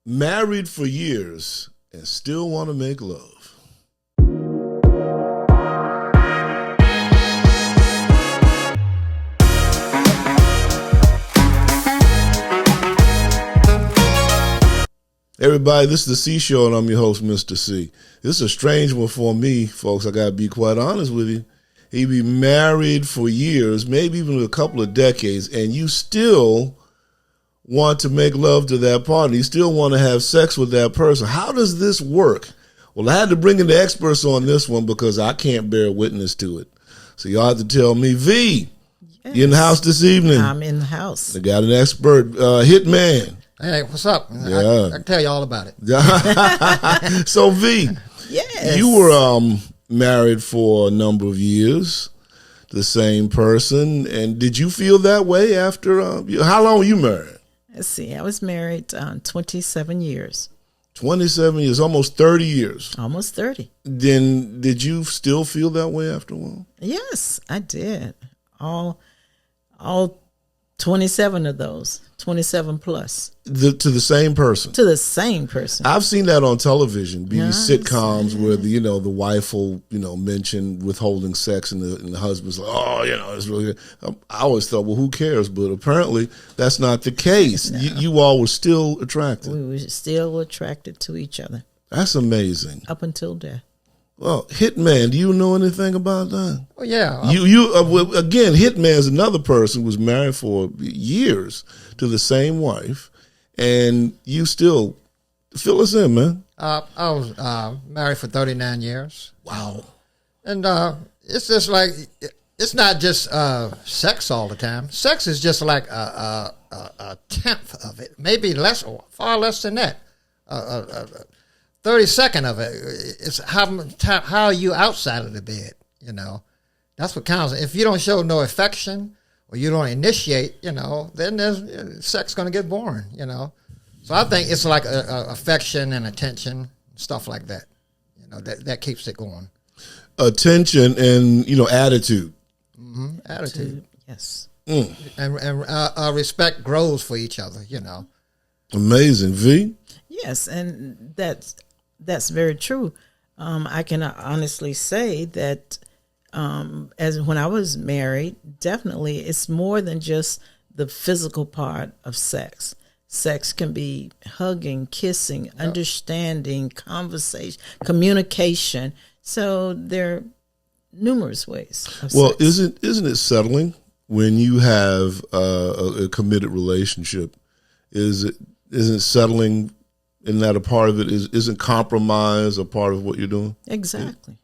Married for years and still want to make love. Everybody, this is the C Show, and I'm your host, Mr. C. This is a strange one for me, folks. I got to be quite honest with you. He'd be married for years, maybe even a couple of decades, and you still want to make love to that partner. You still want to have sex with that person. How does this work? Well, I had to bring in the experts on this one because I can't bear witness to it. So y'all have to tell me, V, yes. You in the house this evening? I'm in the house. I got an expert, Hitman. Hey, what's up? Yeah. I can tell you all about it. So, V, yes. You were married for a number of years, the same person, and did you feel that way after? How long were you married? Let's see. I was married 27 years. 27 years, almost 30 years. Almost 30. Then did you still feel that way after a while? Yes, I did. All 27 of those, 27 plus. To the same person? To the same person. I've seen that on television, these sitcoms where the wife will, mention withholding sex and the husband's like, oh, it's really good. I always thought, well, who cares? But apparently that's not the case. No. You all were still attracted. We were still attracted to each other. That's amazing. Up until death. Well, Hitman, do you know anything about that? Oh, yeah. Again, Hitman is another person who was married for years to the same wife, and you still fill us in, man. I was married for 39 years. Wow. And it's just like, it's not just sex all the time. Sex is just like a tenth of it, maybe less, or far less than that. 30-second of it. It's how are you outside of the bed, That's what counts. If you don't show no affection or you don't initiate, then there's sex going to get boring, So I think it's like affection and attention, stuff like that, that keeps it going. Attention and, attitude. Mm-hmm. Attitude. Yes. And respect grows for each other, Amazing. V? Yes, and that's very true. I can honestly say that as when I was married, definitely it's more than just the physical part of sex. Sex can be hugging, kissing, understanding, conversation, communication. So there are numerous ways of Well, sex. Isn't it settling when you have a committed relationship? Isn't it settling? Isn't that a part of it? Isn't compromise a part of what you're doing? Exactly.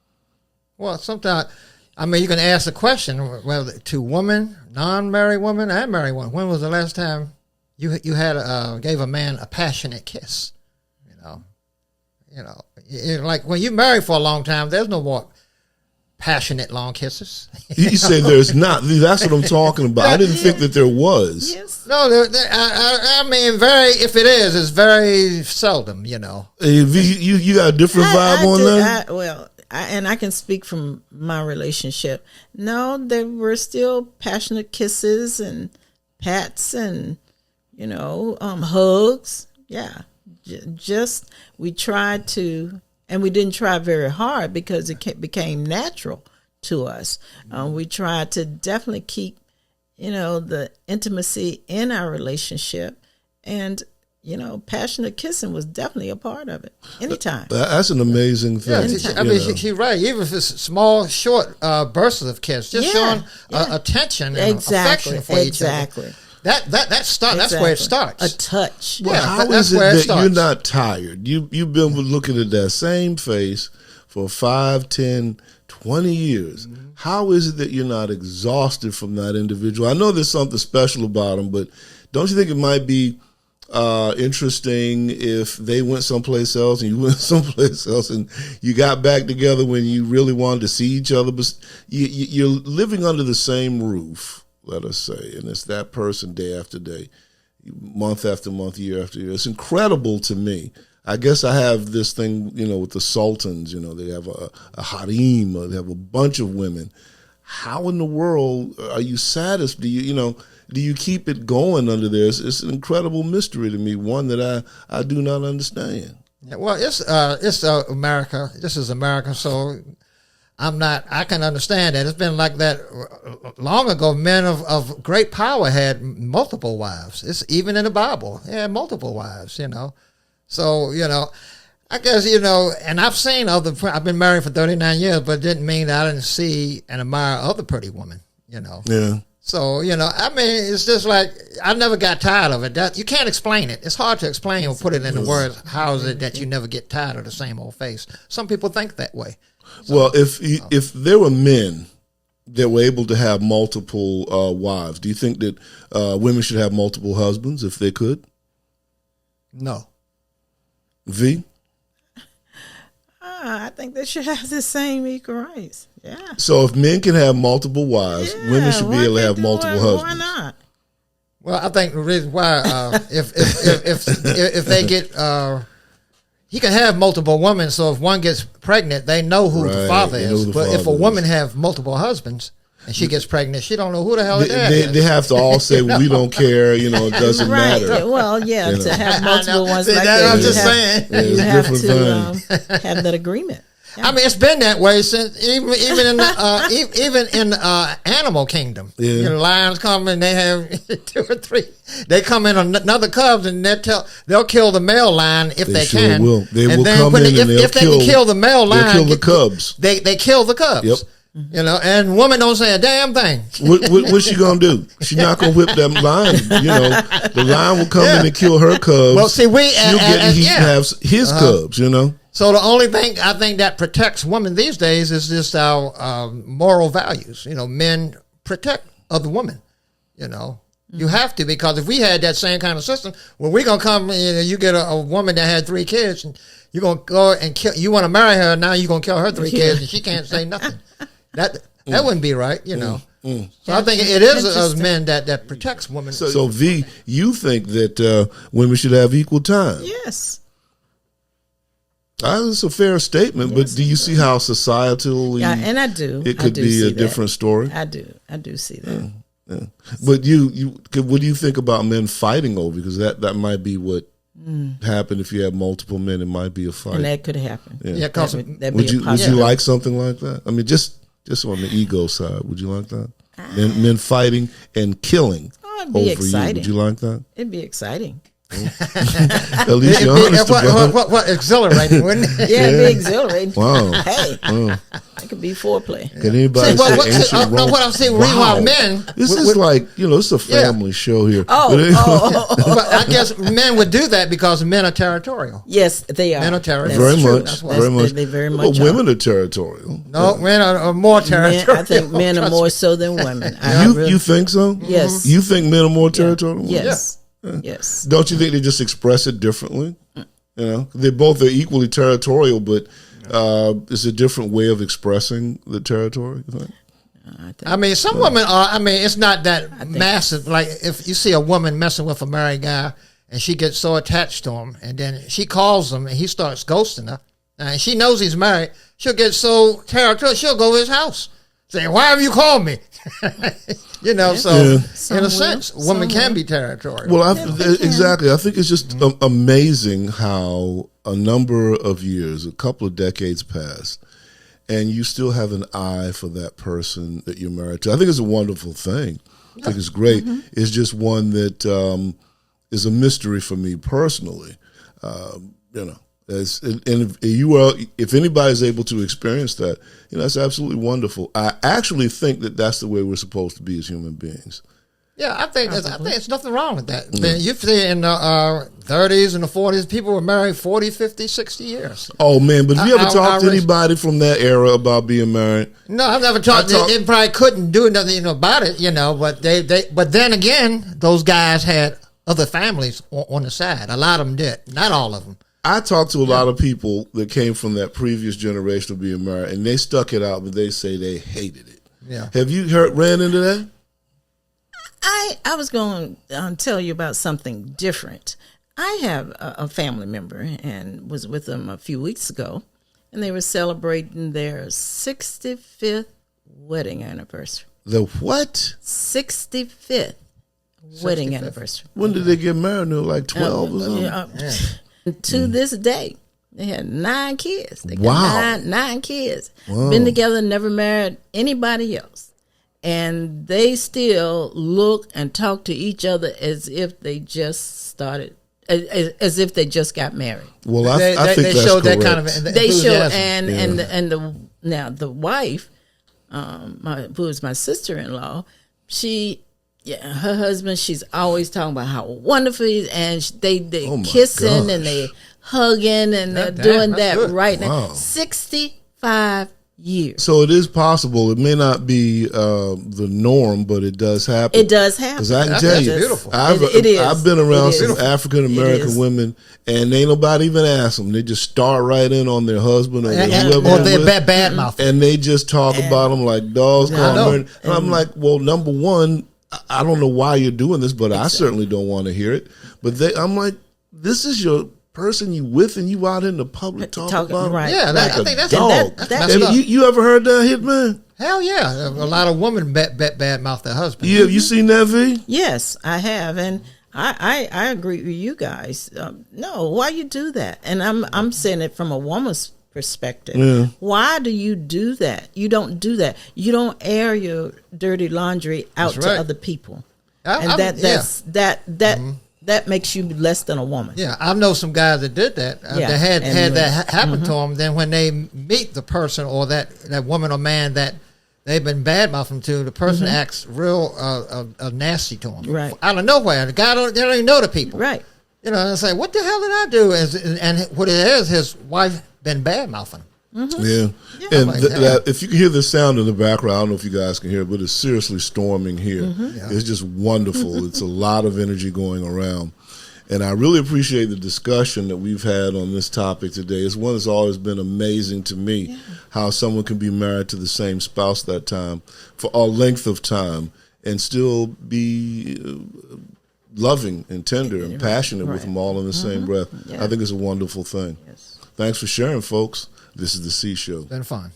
Well, sometimes, you can ask the question, whether to women, non-married women, and married women. When was the last time you had gave a man a passionate kiss? Like when you're married for a long time, there's no more passionate long kisses. You say there's not. That's what I'm talking about. I didn't think that there was. Yes. No, if it is, it's very seldom, You got a different vibe on that? I can speak from my relationship. No, there were still passionate kisses and pats and, hugs. Yeah. Just, we tried to, and we didn't try very hard because it became natural to us. We tried to definitely keep, the intimacy in our relationship, and passionate kissing was definitely a part of it. Anytime. That's an amazing thing. Yeah, she's right. Even if it's small, short bursts of kiss, just showing attention and affection for each other. That's where it starts. A touch. Well, how is it that you're not tired? You've been looking at that same face for 5, 10, 20 years. Mm-hmm. How is it that you're not exhausted from that individual? I know there's something special about them, but don't you think it might be interesting if they went someplace else and you went someplace else and you got back together when you really wanted to see each other, but you're living under the same roof, let us say, and it's that person day after day, month after month, year after year. It's incredible to me. I guess I have this thing, with the sultans, they have a harem, or they have a bunch of women. How in the world are you satisfied? Do you, do you keep it going under there? It's an incredible mystery to me, one that I do not understand. Yeah, well, it's America. This is America, so I can understand that. It's been like that long ago. Men of great power had multiple wives. It's even in the Bible. They had multiple wives, So, I guess, and I've seen I've been married for 39 years, but it didn't mean that I didn't see and admire other pretty women, Yeah. So, I mean, it's just like, I never got tired of it. You can't explain it. It's hard to explain or put it into words. How is it that you never get tired of the same old face? Some people think that way. So, well, if there were men that were able to have multiple wives, do you think that women should have multiple husbands if they could? No. V? I think they should have the same equal rights. Yeah. So if men can have multiple wives, women should be able to have multiple husbands. Why not? Well, I think the reason why, if they get, he can have multiple women. So if one gets pregnant, they know who the father is. But if a woman have multiple husbands and she gets pregnant, she don't know who the hell it is. They have to all say, well, we don't care. It doesn't matter. Well, yeah, to have multiple ones See, like that. that, I'm just saying. You have to have that agreement. I mean, it's been that way since even in animal kingdom. Yeah. Lions come and they have 2 or 3. They come in another cubs and they'll kill the male lion if they can. Will. They and will then come in and if they can kill the male lion, they'll kill the cubs. They kill the cubs. Yep. And women don't say a damn thing. What's she gonna do? She's not gonna whip that lion. The lion will come in and kill her cubs. Well, see, he has his cubs. So the only thing I think that protects women these days is just our moral values. Men protect other women. You have to, because if we had that same kind of system, well, we're gonna come. You get a woman that had 3 kids, and you're gonna go and kill. You want to marry her now? You're gonna kill her 3 kids, and she can't say nothing. That wouldn't be right. So I think it is us men that protects women. So V, you think that women should have equal time? Yes. That's a fair statement, but do you see how societally? Yeah, and I do. It could be a different story. I do see that. Yeah. But what do you think about men fighting over? Because that might be what happened if you have multiple men. It might be a fight, and that could happen. Yeah, because would you like something like that? I mean, just on the ego side, would you like that? Men fighting and killing it'd be exciting. Would you like that? It'd be exciting. At least you're honest about it. What exhilarating, wouldn't it? Yeah, it'd be exhilarating. Wow. Hey, it could be foreplay. Can anybody say ancient Rome? What I'm saying, wow. Men. This is like, it's a family show here. But I guess men would do that because men are territorial. Yes, they are. Men are territorial. Very much. They very much But women are territorial. No, men are more territorial. I think men are more so than women. You think so? Yes. You think men are more territorial? Yes. Yes. Don't you think they just express it differently? They both are equally territorial, but it's a different way of expressing the territory. You think? I mean, some women are. I mean, it's not that massive. Like if you see a woman messing with a married guy and she gets so attached to him, and then she calls him and he starts ghosting her, and she knows he's married, she'll get so territorial. She'll go to his house, saying, "Why have you called me?" So in a sense, women can be territorial. Well, exactly. I think it's just amazing how a number of years, a couple of decades pass, and you still have an eye for that person that you're married to. I think it's a wonderful thing. I think it's great. It's just one that is a mystery for me personally. If anybody's able to experience that, that's absolutely wonderful. I actually think that that's the way we're supposed to be as human beings. Yeah, I think there's nothing wrong with that. You see in the 30s and the 40s, people were married 40, 50, 60 years. Oh, man, but have you ever talked to anybody from that era about being married? No, I've never talked. They probably couldn't do nothing about it, but then again, those guys had other families on the side. A lot of them did. Not all of them. I talked to a lot of people that came from that previous generation of being married, and they stuck it out, but they say they hated it. Yeah. Have you ran into that? I was going to tell you about something different. I have a family member and was with them a few weeks ago, and they were celebrating their 65th wedding anniversary. The what? 65th wedding 65th. anniversary. When did they get married? They were like 12 or something? To this day, they had 9 kids. They got Wow. nine kids. Wow. Been together, never married anybody else. And they still look and talk to each other as if they just started, as if they just got married. Well, I think they that's showed correct. that kind of They show, enthusiasm. and the wife, who is my sister-in-law, her husband, she's always talking about how wonderful he is, and they Oh my kissing gosh. and they hugging and they're Damn, doing that's that good. right now. Wow. 65 years. So it is possible. It may not be the norm, but it does happen. It does happen. Because I can That's tell you, beautiful. It is. I've been around It some is. African It American is. women, and ain't nobody even ask them. They just start right in on their husband or whoever Or they're they're with, bad mouth. and they just talk about them like dogs. I know. And I'm like, well, number one, I don't know why you're doing this, but I certainly don't want to hear it. But I'm like, this is your person you with, and you out in the public talking about 'em right. Yeah, like I a think that's dog. that's that- messed And up. you ever heard that, Hitman? Hell yeah, a lot of women bad mouth their husband. You seen that, V? Yes, I have, and I agree with you guys. No, why you do that? And I'm saying it from a woman's perspective. Yeah. Why do you do that? You don't do that. You don't air your dirty laundry out That's to right. other people, I- and yeah. that makes you less than a woman. Yeah, I know some guys that did that. Yeah, That had and that happen to them. Then when they meet the person or that woman or man that they've been bad mouthing to, the person acts real nasty to them. Right. Out of nowhere, the guy they don't even know the people. Right. You know, and say, what the hell did I do? And what it is, his wife been bad mouthing. Yeah. And Like that. if you can hear the sound in the background, I don't know if you guys can hear it, but it's seriously storming here. Yeah. It's just wonderful. It's a lot of energy going around. And I really appreciate the discussion that we've had on this topic today. It's one that's always been amazing to me, how someone can be married to the same spouse that time for a length of time and still be loving and tender and passionate with them all in the same breath. Yeah. I think it's a wonderful thing. Yes. Thanks for sharing, folks. This is the C Show. Been fun.